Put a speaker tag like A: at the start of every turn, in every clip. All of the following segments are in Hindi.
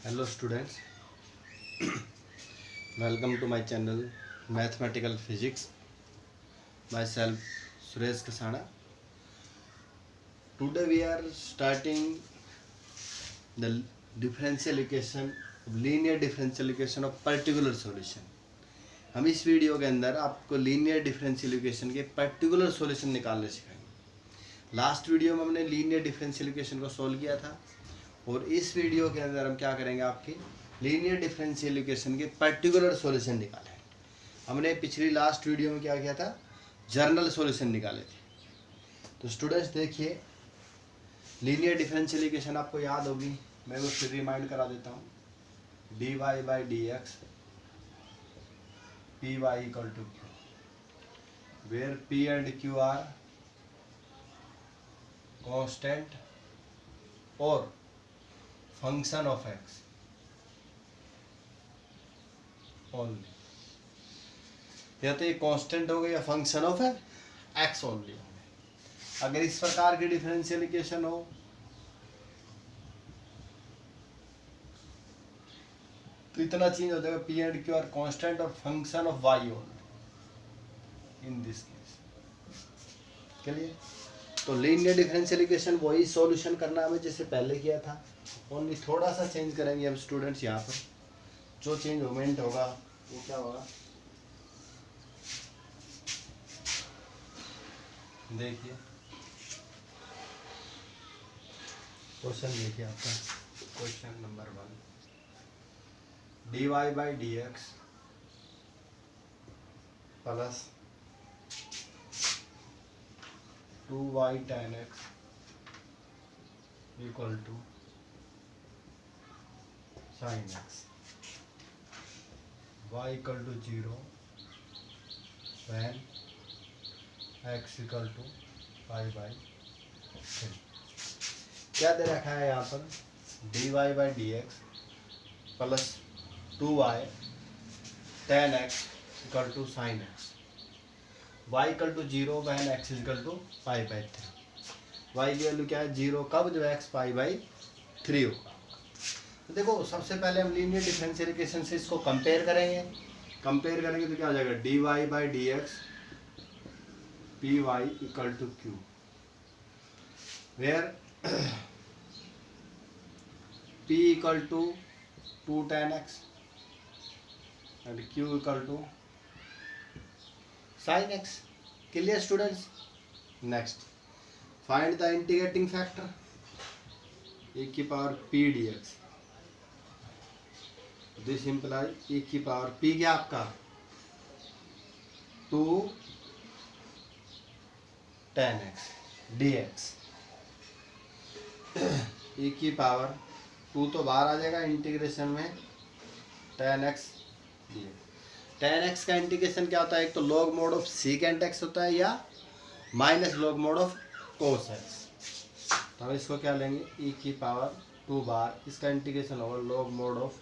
A: Hello students, welcome to my channel Mathematical Physics. Myself Suresh Kasana. Today we are starting the differential equation of linear differential equation of particular solution. हम इस वीडियो के अंदर आपको लीनियर डिफरेंशियल इक्वेशन के पर्टिकुलर सॉल्यूशन निकालने सिखाएंगे। लास्ट वीडियो में हमने लीनियर डिफरेंशियल इक्वेशन को सॉल्व किया था और इस वीडियो के अंदर हम क्या करेंगे, आपकी लीनियर डिफरेंशियल इक्वेशन के पर्टिकुलर सॉल्यूशन निकालेंगे। हमने पिछली लास्ट वीडियो में क्या किया था, जनरल सॉल्यूशन निकाले थे। तो स्टूडेंट्स देखिए, लीनियर डिफरेंशियल इक्वेशन आपको याद होगी, मैं वो फिर रिमाइंड करा देता हूँ। dy by D x py equal to q, where p and q are constant or function of x only। या तो ये कांस्टेंट हो गया या फंक्शन ऑफ एक्स ओनली हो गया। अगर इस प्रकार की डिफरेंशियल इक्वेशन हो तो इतना चेंज हो जाएगा, P and Q are constant और function of Y only in this case. Clear? तो लीनियर डिफरेंशियल इक्वेशन वही सॉल्यूशन करना हमें जैसे पहले किया था, ओनली थोड़ा सा चेंज करेंगे हम स्टूडेंट्स। यहाँ पर जो चेंज मोमेंट होगा वो क्या होगा, देखिए क्वेश्चन देखिए आपका, question number 1, dy by D x plus 2y tan x equal to sin x, y equal to 0 when x equal to pi by 3। क्या दे रखा है यहाँ पर, dy by D x plus 2y tan x equal to sin x, y equal to 0 when x equal to pi by 3। y की वैल्यू क्या है, 0 कब, जब x पाई बाई 3 होगा। तो देखो सबसे पहले हम लीनियर डिफरेंशियल इक्वेशन से इसको कंपेयर करेंगे। कंपेयर करेंगे तो क्या हो जाएगा, dy by D x p y equal to q, where p equal to 2 tan x and q equal to sin x। Clear students? Next, find the integrating factor e की power p dx। This imply e की पावर p क्या आपका 2 tan x dx, e की पावर 2 तो बाहर आ जाएगा इंटीग्रेशन में tan x dx। tan x का इंटीग्रेशन क्या होता है, एक तो log mode of secant x होता है या minus log mode of cos x। तो हम इसको क्या लेंगे, e की पावर 2 बार, इसका इंटीग्रेशन होगा log मोड ऑफ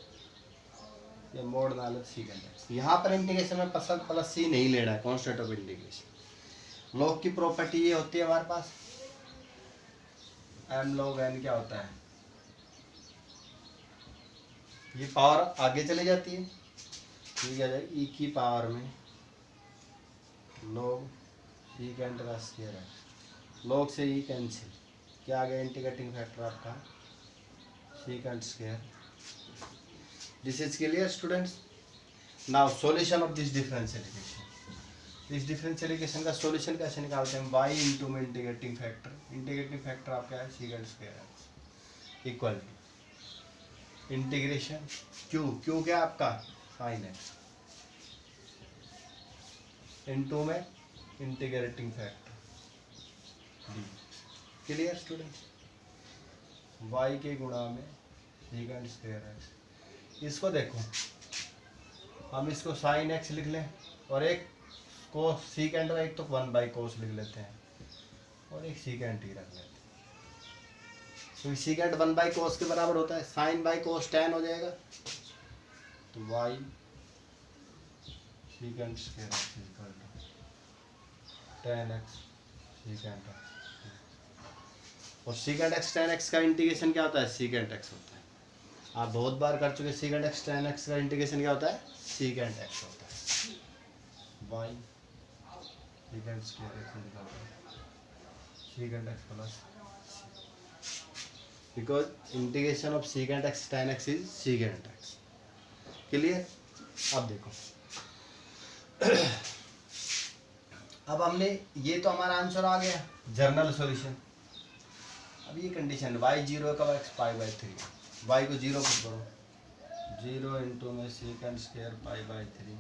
A: या मोड ना लो secant x। यहाँ पर इंटीग्रेशन में प्लस सी नहीं लेना है, कॉन्स्टेंट ऑफ इंटीग्रेशन। log की प्रॉपर्टी ये होती है हमारे पास, m log n क्या होता है, ये पावर आगे चली जाती है, ये क्या जाएगा e की पावर में log secant का स्क्वायर है, log से e कैंसिल, क्या आ गया इंटीग्रेटिंग फैक्टर आपका secant square. This is clear students? Now solution of this differential equation. इस डिफरेंशियल इक्वेशन का सॉल्यूशन कैसे निकालते हैं, y इंटू में इंटीग्रेटिंग फैक्टर आपका है secant square equal to integration q क्या आपका sin x इनटू में integrating factor d। Clear student? y के गुणा में secant स्क्वायर x। इसको देखो, हम इसको sin x लिख लें और एक cos secant का, एक तो 1 बाई cos लिख लेते हैं और एक secant ही रख लेते हैं। तो secant 1 बाई cos के बराबर होता है, sin बाई cos tan हो जाएगा, तो y secant square x equal to tan x secant x। और secant x tan x का इंटीग्रेशन क्या होता है, secant x होता है। आप बहुत बार कर चुके। सीकेंट एक्स tan x का इंटीग्रेशन क्या होता है, सीकेंट x होता है, y सीकेंट स्क्वायर x निकालते हैं secant x plus, because integration of secant x tan x is secant x। Clear. अब देखो अब हमने ये तो हमारा आंसर आ गया जर्नल सॉल्यूशन। अब ये कंडीशन y 0 का x π/3, y को 0 पुट करो, 0 इंटू में secant square π/3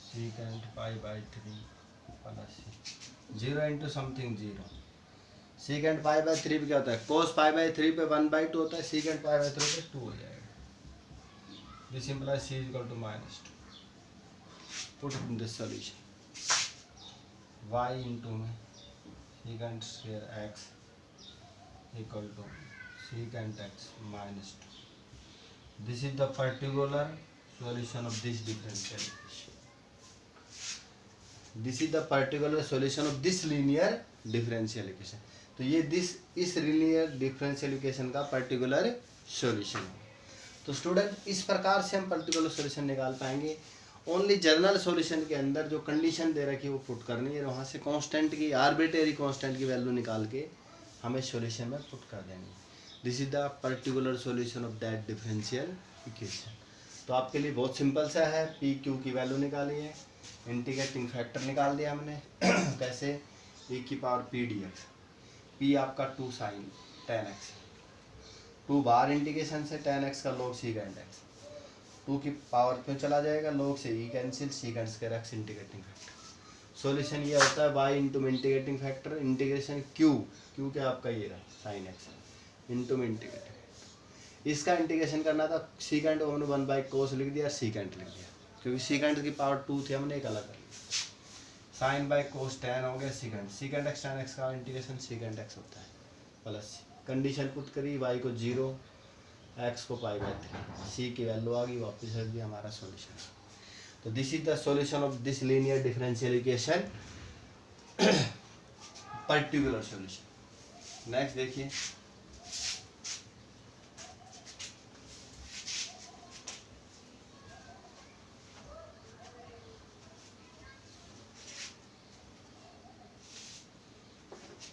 A: secant π/3 plus 0 into something 0। Secant π/3 पे क्या होता है, कोस π/3 पे 1/2 होता है, सीकेंट π/3 पे 2 हो जाएगा। This implies c equal to -2। Put in this solution, y into में secant square x equal to secant x -2। This is the particular solution of this differential equation. This is the particular solution of this linear differential equation. तो ये इस linear differential equation का particular solution है। तो स्टूडेंट इस प्रकार से हम particular solution निकाल पाएंगे। ओनली जनरल सॉल्यूशन के अंदर जो कंडीशन दे रखी है वो पुट करनी है, वहाँ से कांस्टेंट की आर्बिट्रेरी कांस्टेंट की वैल्यू निकाल के हमें सॉल्यूशन में पुट कर देनी है। This is the particular solution of that differential equation. तो आपके लिए बहुत सिंपल सा है, पी क्यू की वैल्यू निकाली है, इंटीग्रेटिंग फैक्टर निकाल दिया हमने कैसे, e की power P D x, P आपका 2 sin tan x, 2 बाहर इंटीग्रेशन से tan x का log सीकेंट x, 2 की पावर क्यों चला जाएगा, log से e cancel, secant square x integrating factor. Solution ये होता है y into integrating factor integration q क्या आपका ये रहा sin x इंटू इंटीग्रेटिंग। इसका इंटीग्रेशन करना था, सीकेंट को हमने 1/cos लिख दिया, सीकेंट लिख दिया, क्योंकि सीकेंट की पावर 2 थी, हमने एक अलग कर लिया। sin/cos tan हो गया secant, secant x tan x का इंटीग्रेशन सीकेंट x होता है प्लस कंडीशन पुट करी, y को 0 x को π/3, c की वैल्यू आ गई, वापस रख दिया, हमारा सॉल्यूशन। तो this is the solution of this linear differential equation, particular solution. Next देखिए,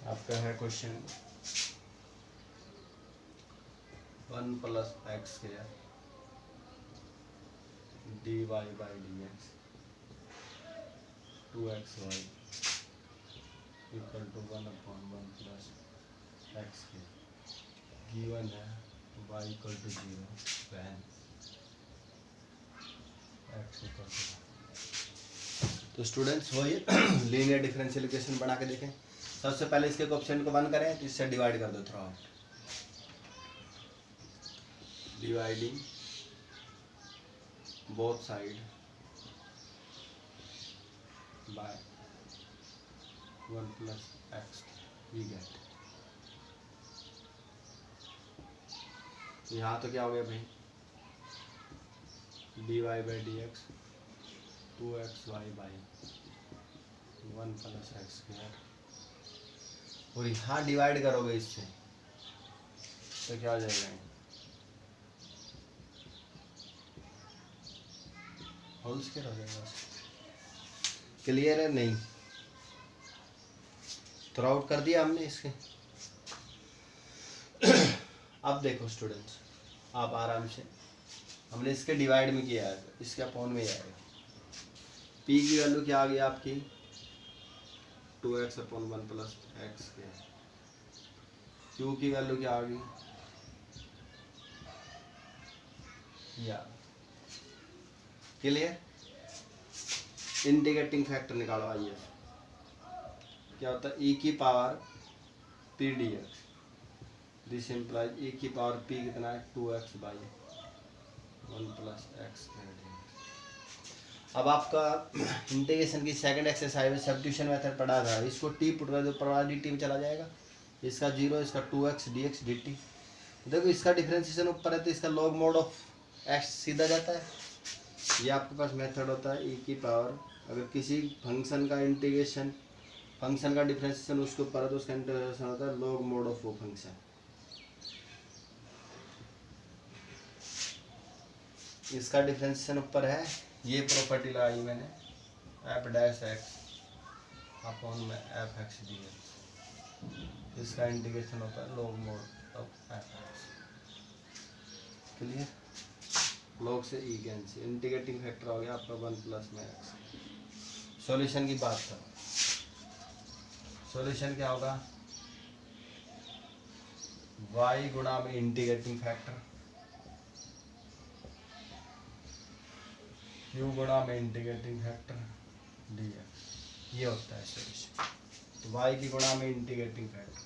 A: आपका है question 1 + x² dy/dx 2xy equal to 1/1 + x² given है y equal to 0 when x equal to. तो स्टूडेंट्स वही लीनियर डिफरेंशियल इक्वेशन बना के देखें। सबसे पहले इसके कोएफिशिएंट को 1 करें, तो इससे डिवाइड कर दो throughout, dividing both side by 1 + x we get. यहाँ तो क्या हो गया भाई, dy/dx 2xy/1 + x², और यहाँ डिवाइड करोगे इससे तो क्या हो जाएगा, होल स्क्वायर हो जाएगा। क्लियर है नहीं, थ्रो आउट कर दिया हमने इसके। अब देखो स्टूडेंट्स, आप आराम से, हमने इसके डिवाइड में किया है, इसके अपॉन में आएगा। p की वैल्यू क्या आ गई आपकी 2x/1 + x², q की वैल्यू क्या आ गई या। क्लियर। इंटीग्रेटिंग फैक्टर निकालो, आइए क्या होता है, e की power p dx, this implies e की पावर p कितना है 2x/1 + x²। अब आपका इंटीग्रेशन की सेकंड एक्सरसाइज में सब्स्टिट्यूशन मेथड पढ़ा था, इसको t पुट कर दो, प्रोबेबिलिटी में चला जाएगा, इसका 0, इसका 2x dx dt। देखो इसका डिफरेंशिएशन ऊपर है तो इसका log mod ऑफ x सीधा जाता है। ये आपके पास मेथड होता है e की पावर, अगर किसी फंक्शन का इंटीग्रेशन, फंक्शन का डिफरेंशिएशन उसके ऊपर है तो उसका इंटीग्रेशन होता है log mod ऑफ वो फंक्शन। इसका डिफरेंशिएशन ऊपर है, ये प्रॉपर्टी लगाई मैंने, एफ डैश एक्स अपॉन में एफ एक्स डी एक्स, इसका इंटीग्रेशन होता है log mode of F x. Clear? Log से ई कैंसिल, इंटीग्रेटिंग फैक्टर हो गया आपका 1 प्लस में एक्स। सॉल्यूशन की बात करो, सॉल्यूशन क्या होगा, y गुणा में इंटीग्रेटिंग फैक्टर q गुणा में इंटीग्रेटिंग फैक्टर dx, ये होता है सॉल्यूशन। तो y की गुणा में इंटीग्रेटिंग फैक्टर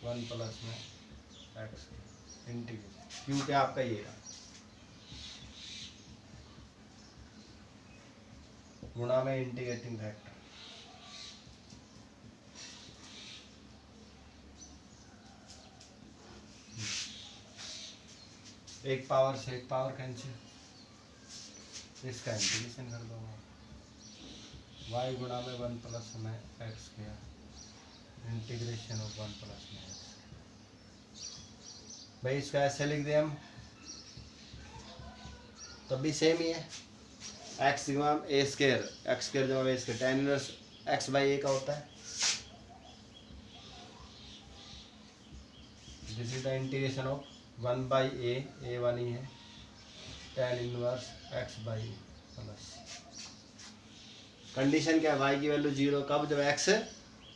A: 1 प्लस में x इंटीग्रेशन q क्या आपका ये रहा, गुणा में इंटीग्रेटिंग फैक्टर एक पावर से एक पावर कैंसिल, इसका इंटीग्रेशन कर दो, y गुणा में 1 प्लस में x किया इंटीग्रेशन ऑफ 1 प्लस में x। भाई इसको ऐसे लिख दे हम, तब भी सेम ही है, x गुणा ए स्क्वायर, एक्स स्क्वायर जमा A square, tan inverse x by a का होता है। This is the integration of 1 by A one ही है, tan inverse x by plus. Condition क्या है, y की वैल्यू 0 कब, जब x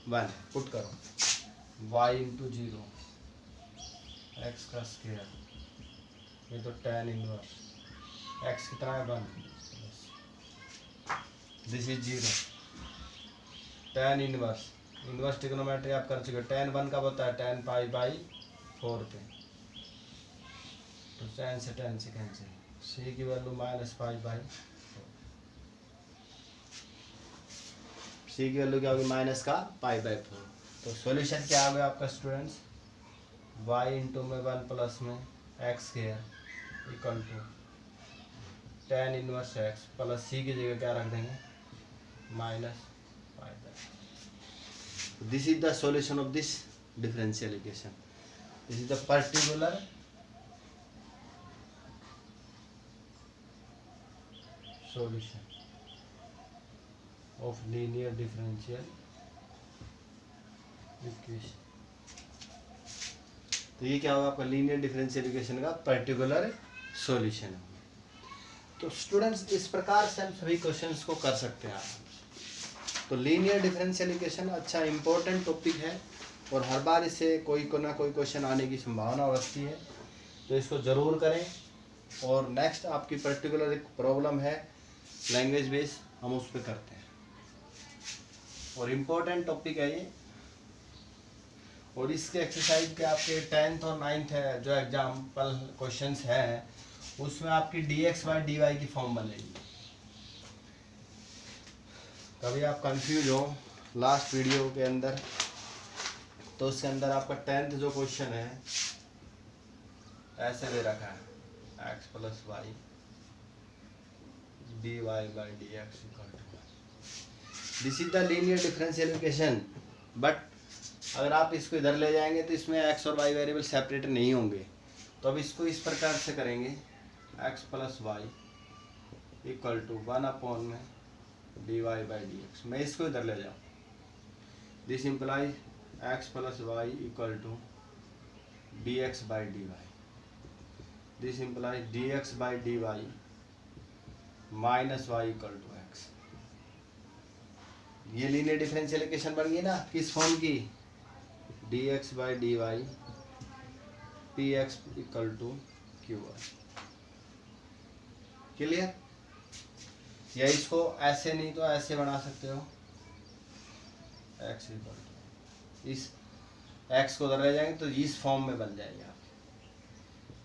A: 1, पुट करो y इंटू 0 x का स्क्वायर, ये तो tan इनवर्स x कितना है 1, this is 0, tan inverse, inverse trigonometry आप कर चुके हो, tan 1 कब होता है, tan पाई बाई 4 पे, तो tan से कैंसिल, c की value minus pi by 4, c की वैल्यू क्या होगी, माइनस का पाई बाई 4। तो सॉल्यूशन क्या आ गया आपका स्टूडेंट्स, y इंटू में 1 प्लस में x square equal to tan inverse x plus c की जगह क्या रख देंगे, minus pi by. This is the solution of this differential equation, this is the particular solution of linear differential equation। तो ये क्या होगा आपका लीनियर डिफरेंशियल इक्वेशन का पर्टिकुलर सॉल्यूशन। तो स्टूडेंट्स इस प्रकार से हम सभी क्वेश्चंस को कर सकते हैं। तो लीनियर डिफरेंशियल इक्वेशन अच्छा इंपॉर्टेंट टॉपिक है और हर बार इससे कोई ना कोई क्वेश्चन आने की संभावना होती है, तो इसको ज़रूर करें। और नेक्स्ट आपकी पर्टिकुलर एक प्रॉब्लम है लैंग्वेज बेस, हम उस पर करते हैं और इम्पोर्टेंट टॉपिक है ये। और इसके एक्सरसाइज के आपके 10th और 9th है जो एग्जाम्पल क्वेश्चंस हैं, उसमें आपकी dx बाई dy की फॉर्म बनेगी। कभी आप कंफ्यूज हो लास्ट वीडियो के अंदर, तो उसके अंदर आपका 10th जो क्वेश्चन है ऐसे दे रखा है, x plus y dy by dx equal to, this is the linear differential equation. But अगर आप इसको इधर ले जाएंगे तो इसमें x और y वेरिएबल सेपरेट नहीं होंगे, तो अब इसको इस प्रकार से करेंगे, x plus Y equal to 1 upon में dy बाई dx। मैं इसको इधर ले जाऊँ, this implies x plus Y equal to dx by dy, this implies dx by dy minus Y equal to X. ये लीनियर डिफरेंशियल इक्वेशन बन गई ना, किस फॉर्म की, dx by dy px equal to qy। Clear? या इसको ऐसे नहीं तो ऐसे बना सकते हो, x इक्वल टू, इस x को उधर ले जाएंगे तो इस फॉर्म में बन जाएगा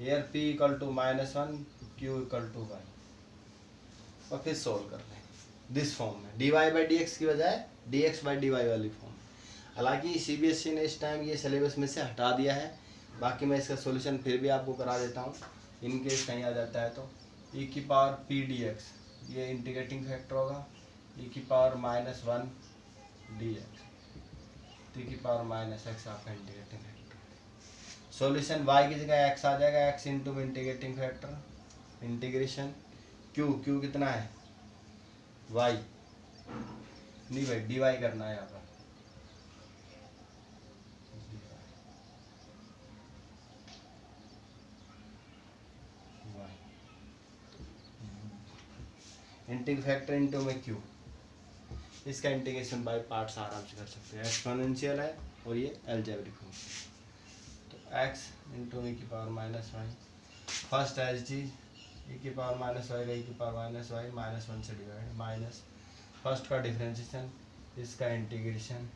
A: यार, p equal to -1 q equal to y, और फिर सोल्व कर लें दिस फॉर्म में, dy बाई dx की बजाय dx बाई dy वाली फॉर्म। हालांकि CBSE ने इस टाइम ये सिलेबस में से हटा दिया है, बाकी मैं इसका सॉल्यूशन फिर भी आपको करा देता हूँ इन केस कहीं आ जाता है तो। e की पावर p dx, ये इंटीग्रेटिंग फैक्टर होगा, e की पावर -1 dx, t की पावर -x आपका इंटीग्रेटिंग फैक्टर। सॉल्यूशन y की जगह x आ जाएगा, x into integrating factor integration Q, Q कितना है वाई, नहीं भाई डी वाई करना है यहाँ पर, इंटीग्रेट फैक्टर इंटू में क्यू, इसका इंटीग्रेशन बाय पार्ट्स आराम से कर सकते हैं, एक्सपोनेंशियल है और ये अलजेब्रिक हो, तो एक्स इंटू ई की power minus y, first as चीज ई की पावर माइनस वाई का ई की power minus y minus one से डिवाइड, माइनस फर्स्ट का डिफरेंशिएशन, इसका इंटीग्रेशन,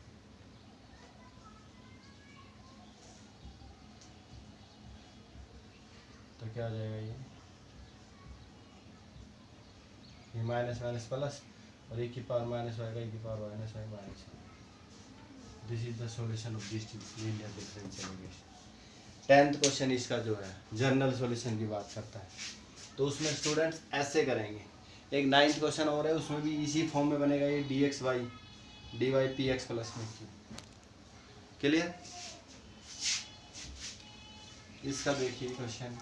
A: तो क्या हो जाएगा ये माइनस माइनस प्लस और ई की पावर माइनस वाई का ई की power minus y minus, this is the solution of this linear differential equation. 10th question इसका जो है जनरल सॉल्यूशन की बात करता है, तो उसमें स्टूडेंट्स ऐसे करेंगे। एक 9th क्वेश्चन और है, उसमें भी इसी फॉर्म में बनेगा ये d x y d y p x plus में क्यू, क्लियर। इसका देखिए क्वेश्चन,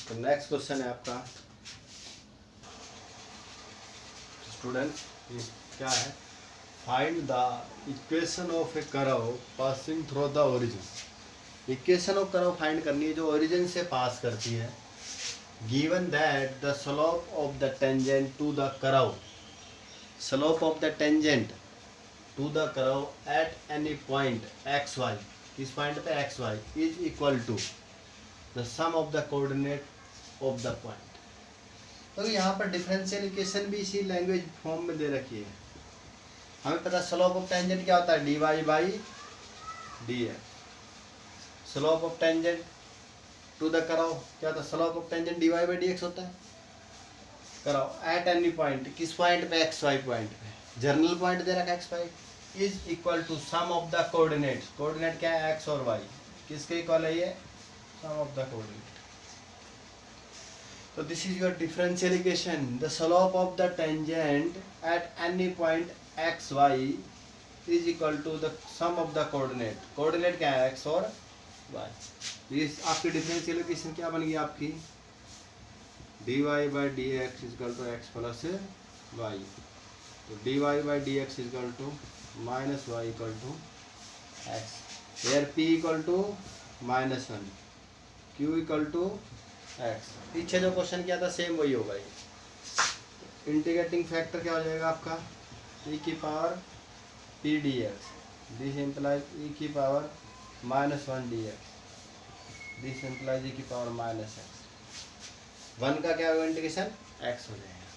A: तो नेक्स्ट क्वेश्चन है आपका स्टूडेंट, क्या है, find the equation of a curve passing through the origin. Equation of curve find करनी है जो ओरिजिन से पास करती है, given that the slope of the tangent to the curve, slope of the tangent to the curve at any point x y, इस पॉइंट पे x Y is equal to the sum of the coordinate of the point. तो यहाँ पर डिफरेंशियल इक्वेशन भी इसी लैंग्वेज फॉर्म में दे रखी है। हमें पता स्लोप ऑफ टेंजेंट क्या होता है, D Y by D X. Slope of tangent to the curve क्या होता है, slope of tangent D Y by D X होता है। कर्व एट एनी पॉइंट, किस पॉइंट पे, एक्स वाई पॉइंट पे, जर्नल पॉइंट दे रखा है X Y, is equal to sum of the coordinate. Coordinate क्या है, एक्स और वाई, किसके इक्वल है ये, sum of the coordinate. So this is your differential equation. The slope of the tangent at any point x y is equal to the sum of the coordinate. Coordinate क्या है, x और y. ये आपकी differential equation क्या बन गई आपकी, dy by dx is equal to x plus y. तो dy by dx is equal to minus y equal to x. Here p equal to -1, q equal to x। पीछे जो क्वेश्चन किया था सेम वही होगा ये। इंटीग्रेटिंग फैक्टर क्या हो जाएगा आपका, e की power p dx, this implies e की power -1 dx, this implies e की पावर -x। 1 का क्या होगा इंटीग्रेशन, x हो जाएगा।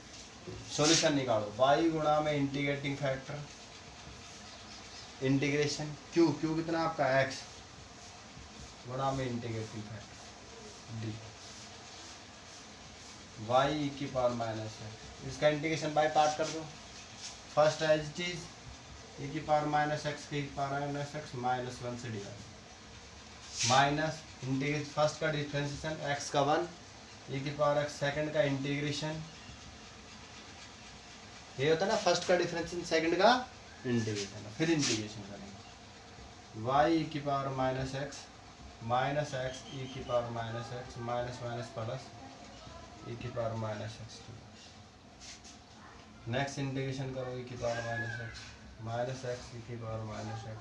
A: सॉल्यूशन निकालो, y गुणा में integrating factor integration q, q कितना आपका x गुणा में integrating factor d, y e की पावर -x। इसका इंटीग्रेशन बाय पार्ट कर दो। फर्स्ट एज चीज e की पावर -x की पावर -x -1 से डिवाइड, माइनस इंटीग्रेशन फर्स्ट का डिफरेंशिएशन x का 1 e की पावर x, सेकंड का इंटीग्रेशन, ये होता है ना फर्स्ट का डिफरेंशिएशन सेकंड का इंटीग्रेशन, फिर इंटीग्रेशन करेंगे y e की पावर -x -x e की power -x minus plus e की पावर -x। नेक्स्ट इंटीग्रेशन करो e की पावर -x e की पावर -x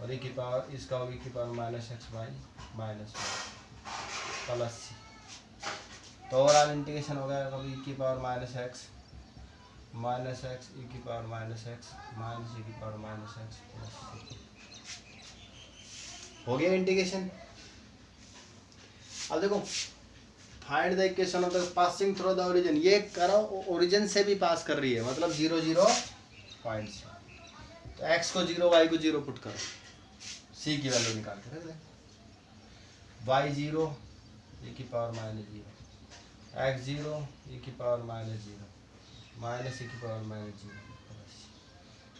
A: और e की पावर इसका होगी e की power -x by plus c। तो ओवरऑल इंटीग्रेशन हो गया कभी e की पावर -x e की पावर -x माइनस e की पावर -x प्लस c। हो गया इंटीग्रेशन। अब देखो, find the equation of the passing through the origin, ये करो ओरिजिन से भी पास कर रही है, मतलब 0 0 पॉइंट से, तो x को 0 y को 0 पुट करो, c की वैल्यू निकाल के रख दे, y 0 e की पावर -0, x 0 e की पावर -0 माइनस e की power -0,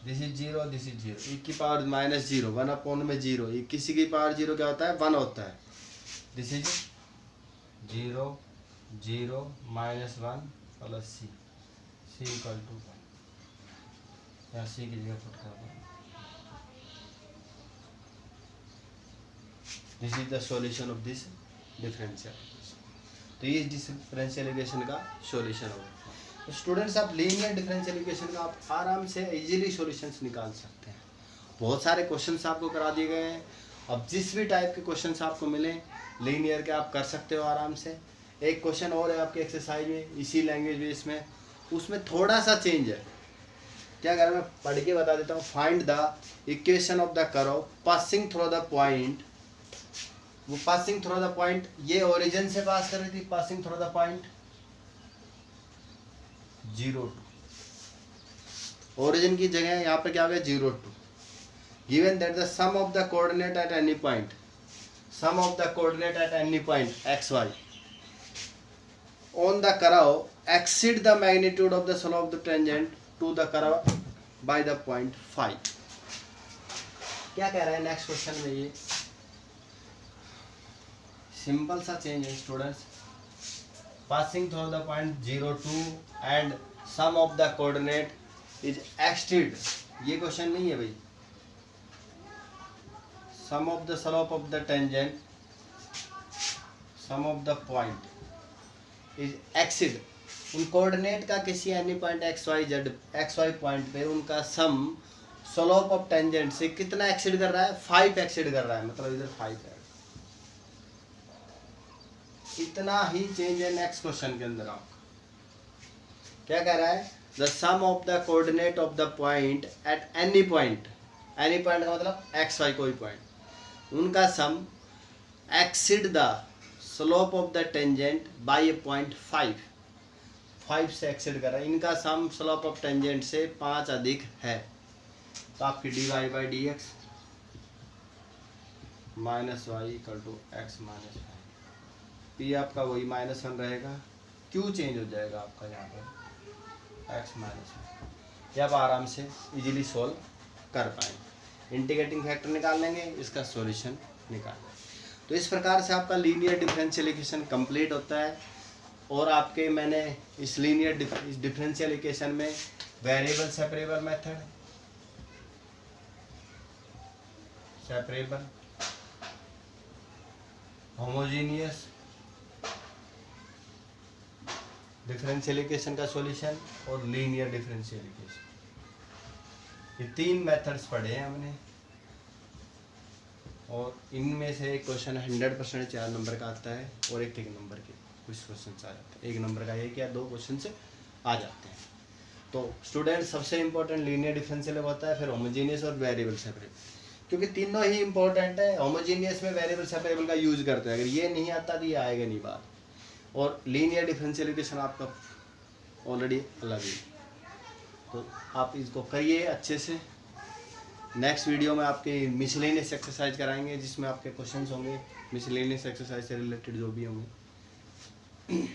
A: this is 0 this is 0, e की पावर -0 1/0, किसी की पावर 0 क्या होता है 1 होता है, this is 0 0 -1 plus C, C equal to 1, या सी की जगह पुट कर दो। This is the solution of this differential equation. तो ये डिफरेंशियल इक्वेशन का सॉल्यूशन होगा। तो स्टूडेंट्स आप लीनियर डिफरेंशियल इक्वेशन का आप आराम से इजीली सॉल्यूशंस निकाल सकते हैं। बहुत सारे क्वेश्चंस आपको करा दिए गए हैं। अब जिस भी टाइप के क्वेश्चंस आपको मिले लीनियर के आप कर सकते हो आराम से। एक क्वेश्चन और है आपके एक्सरसाइज में इसी लैंग्वेज बेस में, उसमें थोड़ा सा चेंज है। क्या कर मैं पढ़ के बता देता हूँ। Find the equation of the curve passing through the point. वो पासिंग थ्रू द पॉइंट ये ओरिजिन से पास कर रही थी, passing through the point 0 2, origin की जगह यहाँ पे क्या हो गया 0 2। Given that the sum of the coordinate at any point, sum of the coordinate at any point x y on the curve exceed the magnitude of the slope of the tangent to the curve by the point 5। क्या कह रहा है नेक्स्ट क्वेश्चन में, ये सिंपल सा चेंज है students. Passing through the point 0 2 and sum of the coordinate is exceed, ये क्वेश्चन नहीं है भाई। Sum of the slope of the tangent, sum of the point is exceed, उन कोऑर्डिनेट का किसी any point x Y point पे उनका सम स्लोप ऑफ टेंजेंट से कितना एक्सीड कर रहा है, 5 एक्सीड कर रहा है, मतलब इधर 5 है। इतना ही चेंज है नेक्स्ट क्वेश्चन के अंदर। आपका क्या कह रहा है, the sum of the coordinate of the point at any point, any point का मतलब एक्स वाई कोई पॉइंट, उनका sum exceed the slope of the tangent by point 5 से एक्सीड कर रहा है। इनका सम स्लोप ऑफ टेंजेंट से 5 अधिक है। तो आपकी dy by D x minus Y equal to x minus 5, p आपका वही -1 रहेगा, क्यू चेंज हो जाएगा आपका यहाँ पर x माइनस 1। ये आप आराम से इजीली सॉल्व कर पाएंगे। इंटीग्रेटिंग फैक्टर निकाल लेंगे, इसका सॉल्यूशन निकाल लेंगे। तो इस प्रकार से आपका लीनियर डिफरेंशियल इक्वेशन कंप्लीट होता है। और आपके मैंने इस लीनियर डिफरेंशियल इक्वेशन में variable separable method, separable, homogeneous differential equation का सॉल्यूशन और लीनियर डिफरेंशियल इक्वेशन, ये 3 मेथड्स पढ़े हैं हमने। और इनमें से एक क्वेश्चन 100% 4 नंबर का आता है और एक 3 नंबर के कुछ क्वेश्चन आ जाते हैं। 1 नंबर का एक या 2 क्वेश्चन से आ जाते हैं। तो स्टूडेंट सबसे इंपॉर्टेंट लीनियर डिफरेंशियल होता है, फिर होमोजीनियस और वेरिएबल सेपरेबल, क्योंकि तीनों ही इंपॉर्टेंट है। होमोजीनियस में वेरिएबल सेपरेबल का यूज करते हैं, अगर ये नहीं आता तो ये आएगा नहीं बात। और लीनियर डिफरेंशियल इक्वेशन आपका ऑलरेडी अलग ही, तो आप इसको करिए अच्छे से। नेक्स्ट वीडियो में आपके मिसलेनियस एक्सरसाइज कराएंगे, जिसमें आपके क्वेश्चंस होंगे मिसलेनियस एक्सरसाइज से रिलेटेड जो भी होंगे।